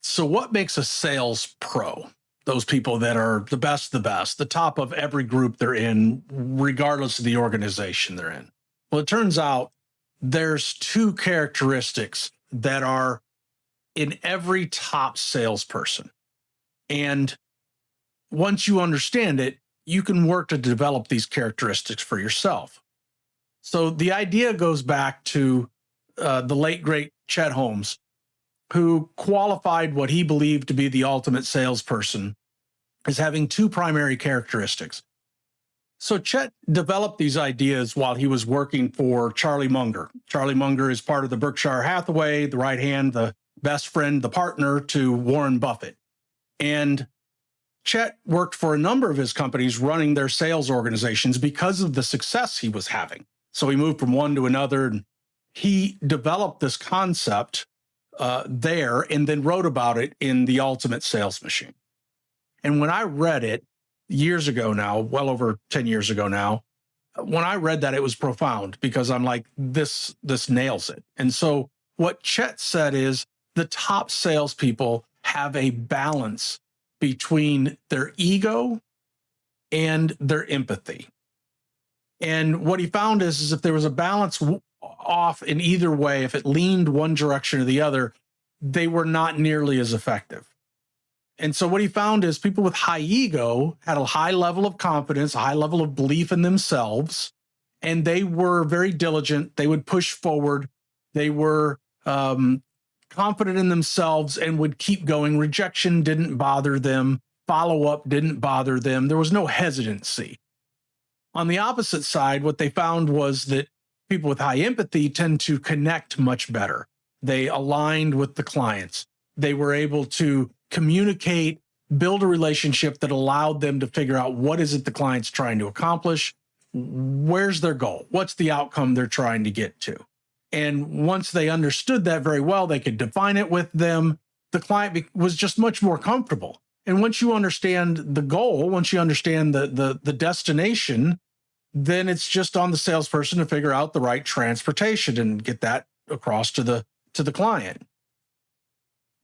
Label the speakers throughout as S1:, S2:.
S1: So what makes a sales pro? Those people that are the best, the top of every group they're in, regardless of the organization they're in. Well, it turns out there's two characteristics that are in every top salesperson. And once you understand it, you can work to develop these characteristics for yourself. So the idea goes back to the late, great Chet Holmes, who qualified what he believed to be the ultimate salesperson as having two primary characteristics. So Chet developed these ideas while he was working for Charlie Munger. Charlie Munger is part of the Berkshire Hathaway, the right hand, the best friend, the partner to Warren Buffett. And Chet worked for a number of his companies running their sales organizations because of the success he was having. So he moved from one to another, and he developed this concept there and then wrote about it in The Ultimate Sales Machine. And when I read it years ago now, well over 10 years ago now, when I read that, it was profound because I'm like, this nails it. And so what Chet said is the top salespeople have a balance between their ego and their empathy. And what he found is if there was a balance off in either way, if it leaned one direction or the other, they were not nearly as effective. And so what he found is people with high ego had a high level of confidence, a high level of belief in themselves, and they were very diligent. They would push forward. They were confident in themselves and would keep going. Rejection didn't bother them. Follow-up didn't bother them. There was no hesitancy. On the opposite side, what they found was that people with high empathy tend to connect much better. They aligned with the clients. They were able to communicate, build a relationship that allowed them to figure out what is it the client's trying to accomplish, where's their goal, what's the outcome they're trying to get to. And once they understood that very well, they could define it with them. The client was just much more comfortable. And once you understand the goal, once you understand the destination, then it's just on the salesperson to figure out the right transportation and get that across to the client.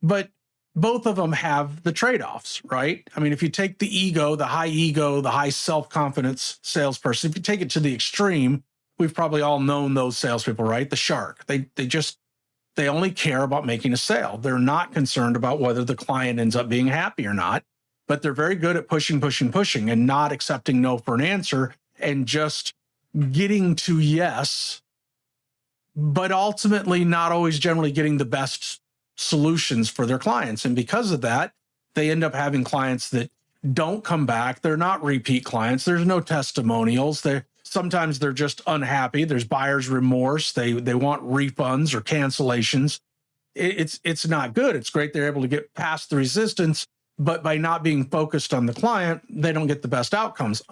S1: But both of them have the trade-offs, right? I mean, if you take the ego, the high self-confidence salesperson, if you take it to the extreme, we've probably all known those salespeople, right? The shark. They only care about making a sale. They're not concerned about whether the client ends up being happy or not, but they're very good at pushing and not accepting no for an answer and just getting to yes, but ultimately not always generally getting the best solutions for their clients. And because of that, they end up having clients that don't come back. They're not repeat clients. There's no testimonials. Sometimes they're just unhappy. There's buyer's remorse. They want refunds or cancellations. It's not good. It's great they're able to get past the resistance, but by not being focused on the client, they don't get the best outcomes.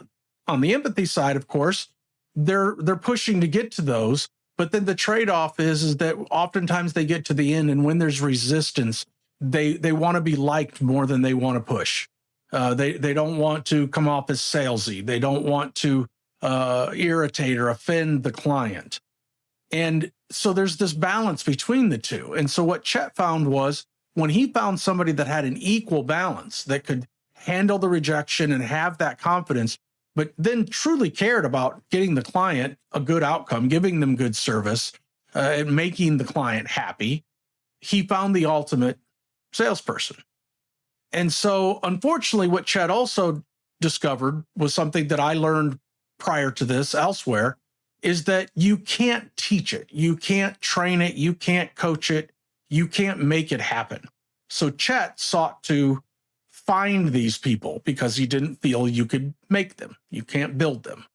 S1: On the empathy side, of course, they're pushing to get to those. But then the trade-off is that oftentimes they get to the end, and when there's resistance, they want to be liked more than they want to push. They don't want to come off as salesy. They don't want to irritate or offend the client. And so there's this balance between the two. And so what Chet found was when he found somebody that had an equal balance, that could handle the rejection and have that confidence, but then truly cared about getting the client a good outcome, giving them good service, and making the client happy, he found the ultimate salesperson. And so, unfortunately, what Chet also discovered was something that I learned prior to this elsewhere, is that you can't teach it. You can't train it. You can't coach it. You can't make it happen. So Chet sought to find these people because he didn't feel you could make them. You can't build them.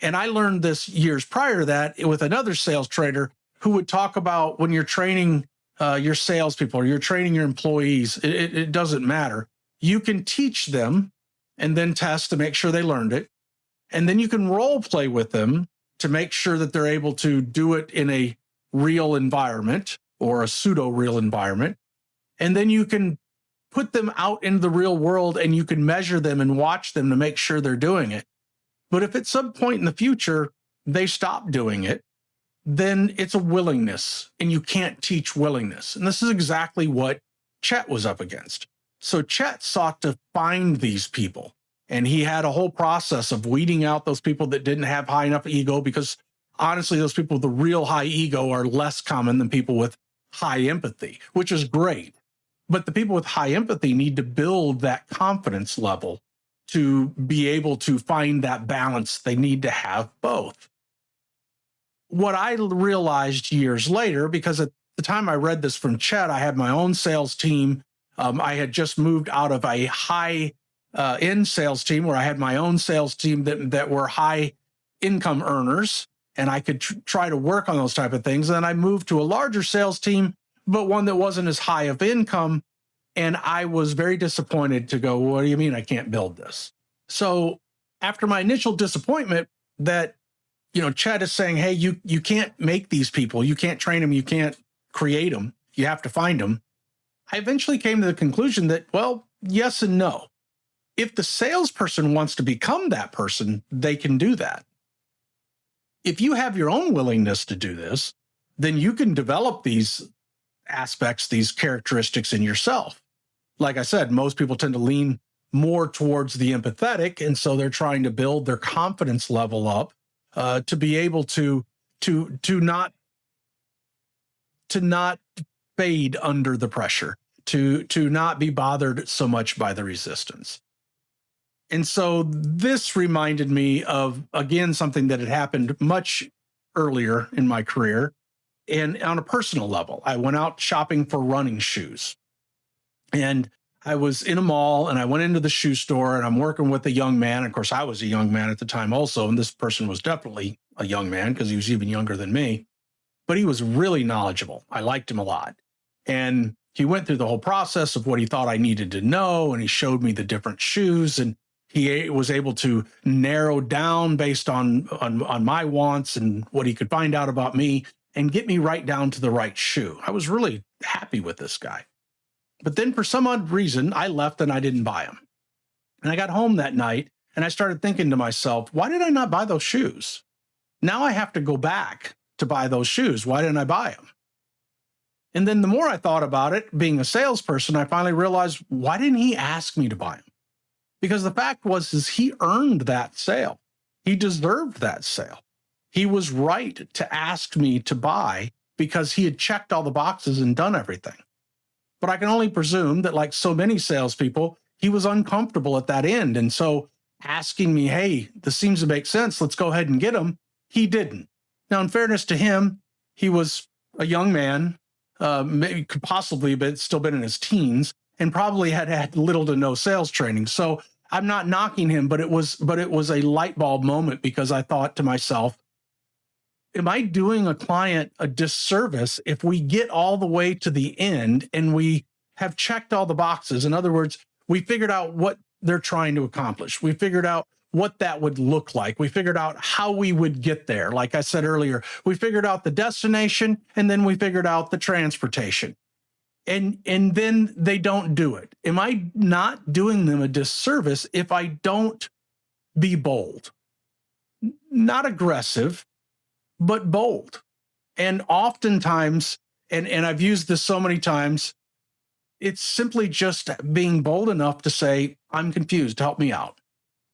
S1: And I learned this years prior to that with another sales trainer who would talk about when you're training your salespeople or you're training your employees, it doesn't matter. You can teach them and then test to make sure they learned it. And then you can role play with them to make sure that they're able to do it in a real environment or a pseudo real environment. And then you can put them out into the real world and you can measure them and watch them to make sure they're doing it. But if at some point in the future they stop doing it, then it's a willingness, and you can't teach willingness. And this is exactly what Chet was up against. So Chet sought to find these people. And he had a whole process of weeding out those people that didn't have high enough ego, because honestly, those people with the real high ego are less common than people with high empathy, which is great. But the people with high empathy need to build that confidence level to be able to find that balance. They need to have both. What I realized years later, because at the time I read this from Chet, I had my own sales team. I had just moved out of a high end sales team where I had my own sales team that were high income earners, and I could try to work on those type of things. And then I moved to a larger sales team, but one that wasn't as high of income. And I was very disappointed to go, what do you mean I can't build this? So after my initial disappointment that, Chet is saying, hey, you can't make these people, you can't train them, you can't create them, you have to find them. I eventually came to the conclusion that, well, yes and no. If the salesperson wants to become that person, they can do that. If you have your own willingness to do this, then you can develop these aspects, these characteristics in yourself. Like I said, most people tend to lean more towards the empathetic, and so they're trying to build their confidence level up to be able to not fade under the pressure, to not be bothered so much by the resistance. And so this reminded me of, again, something that had happened much earlier in my career. And on a personal level, I went out shopping for running shoes. And I was in a mall, and I went into the shoe store, and I'm working with a young man. Of course, I was a young man at the time also. And this person was definitely a young man because he was even younger than me. But he was really knowledgeable. I liked him a lot. And he went through the whole process of what he thought I needed to know. And he showed me the different shoes, and he was able to narrow down based on my wants and what he could find out about me and get me right down to the right shoe. I was really happy with this guy. But then for some odd reason, I left and I didn't buy them. And I got home that night and I started thinking to myself, why did I not buy those shoes? Now I have to go back to buy those shoes. Why didn't I buy them? And then the more I thought about it, being a salesperson, I finally realized, why didn't he ask me to buy them? Because the fact is he earned that sale. He deserved that sale. He was right to ask me to buy because he had checked all the boxes and done everything. But I can only presume that, like so many salespeople, he was uncomfortable at that end. And so asking me, hey, this seems to make sense, let's go ahead and get him, he didn't. Now, in fairness to him, he was a young man, maybe could possibly, but still been in his teens, and probably had little to no sales training. So I'm not knocking him, but it was a light bulb moment, because I thought to myself, am I doing a client a disservice if we get all the way to the end and we have checked all the boxes? In other words, we figured out what they're trying to accomplish. We figured out what that would look like. We figured out how we would get there. Like I said earlier, we figured out the destination, and then we figured out the transportation. And then they don't do it. Am I not doing them a disservice if I don't be bold? Not aggressive, but bold. And oftentimes, and I've used this so many times, it's simply just being bold enough to say, I'm confused, help me out.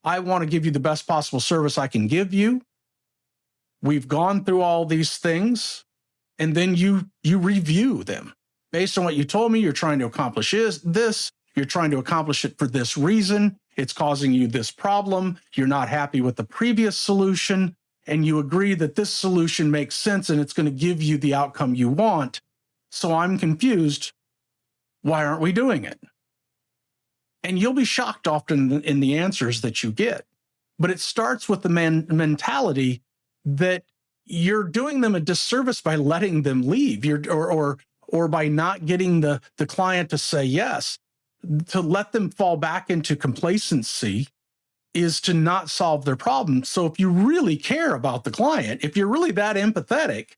S1: I want to give you the best possible service I can give you. We've gone through all these things, and then you review them. Based on what you told me, you're trying to accomplish this, you're trying to accomplish it for this reason, it's causing you this problem, you're not happy with the previous solution, and you agree that this solution makes sense and it's going to give you the outcome you want. So I'm confused. Why aren't we doing it? And you'll be shocked often in the answers that you get. But it starts with the mentality that you're doing them a disservice by letting them leave, or by not getting the client to say yes. To let them fall back into complacency is to not solve their problem. So if you really care about the client, if you're really that empathetic,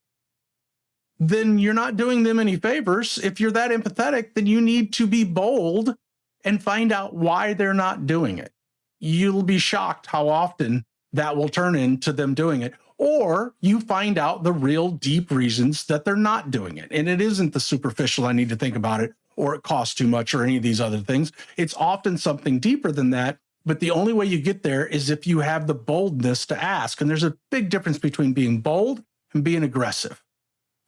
S1: then you're not doing them any favors. If you're that empathetic, then you need to be bold and find out why they're not doing it. You'll be shocked how often that will turn into them doing it. Or you find out the real deep reasons that they're not doing it. And it isn't the superficial, I need to think about it, or it costs too much or any of these other things. It's often something deeper than that. But the only way you get there is if you have the boldness to ask. And there's a big difference between being bold and being aggressive.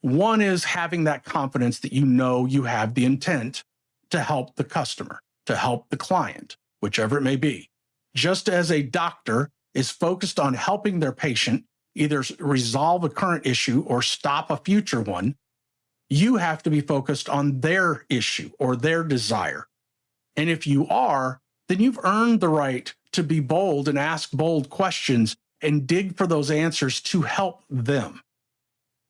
S1: One is having that confidence that you know you have the intent to help the customer, to help the client, whichever it may be. Just as a doctor is focused on helping their patient either resolve a current issue or stop a future one, you have to be focused on their issue or their desire. And if you are, then you've earned the right to be bold and ask bold questions and dig for those answers to help them.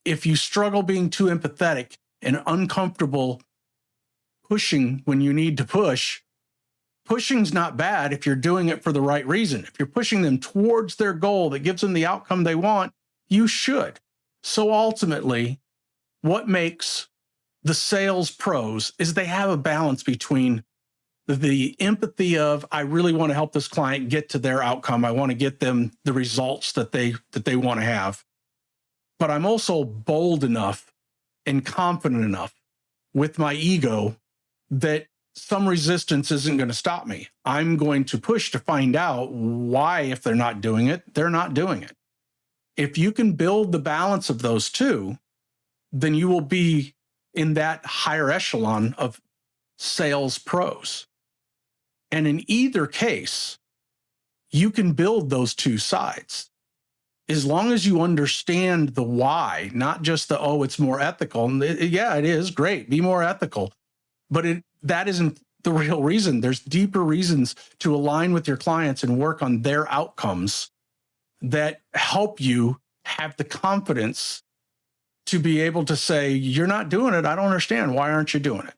S1: If you struggle being too empathetic and uncomfortable pushing when you need to push, pushing's not bad if you're doing it for the right reason. If you're pushing them towards their goal that gives them the outcome they want, you should. So ultimately, what makes the sales pros is they have a balance between the empathy of, I really want to help this client get to their outcome. I want to get them the results that they want to have. But I'm also bold enough and confident enough with my ego that some resistance isn't going to stop me. I'm going to push to find out why, if they're not doing it, they're not doing it. If you can build the balance of those two, then you will be in that higher echelon of sales pros. And in either case, you can build those two sides. As long as you understand the why, not just the, oh, it's more ethical. And yeah, it is great. Be more ethical. But that isn't the real reason. There's deeper reasons to align with your clients and work on their outcomes that help you have the confidence to be able to say, you're not doing it. I don't understand. Why aren't you doing it?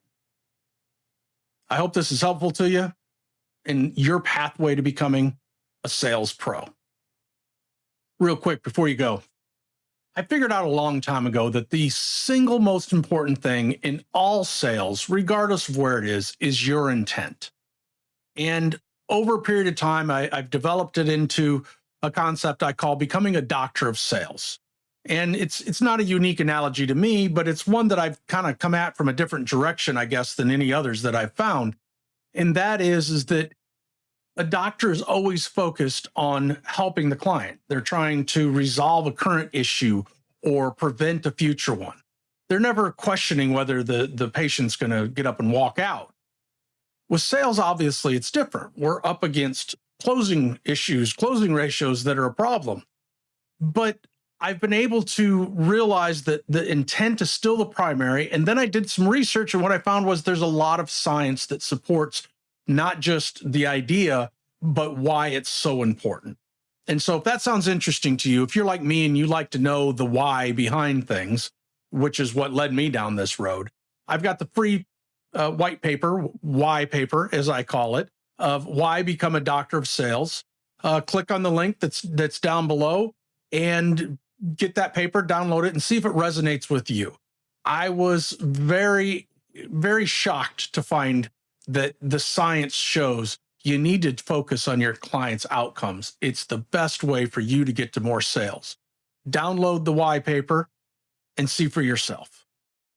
S1: I hope this is helpful to you in your pathway to becoming a sales pro. Real quick before you go, I figured out a long time ago that the single most important thing in all sales, regardless of where it is your intent. And over a period of time, I've developed it into a concept I call becoming a doctor of sales. And it's not a unique analogy to me, but it's one that I've kind of come at from a different direction, I guess, than any others that I've found. And that is that a doctor is always focused on helping the client. They're trying to resolve a current issue or prevent a future one. They're never questioning whether the patient's going to get up and walk out. With sales, obviously, it's different. We're up against closing issues, closing ratios that are a problem. But I've been able to realize that the intent is still the primary. And then I did some research, and what I found was there's a lot of science that supports not just the idea, but why it's so important. And so if that sounds interesting to you, if you're like me and you like to know the why behind things, which is what led me down this road, I've got the free white paper, why paper, as I call it, of why become a doctor of sales. Click on the link that's down below and get that paper, download it, and see if it resonates with you. I was very, very shocked to find that the science shows you need to focus on your client's outcomes. It's the best way for you to get to more sales. Download the why paper and see for yourself.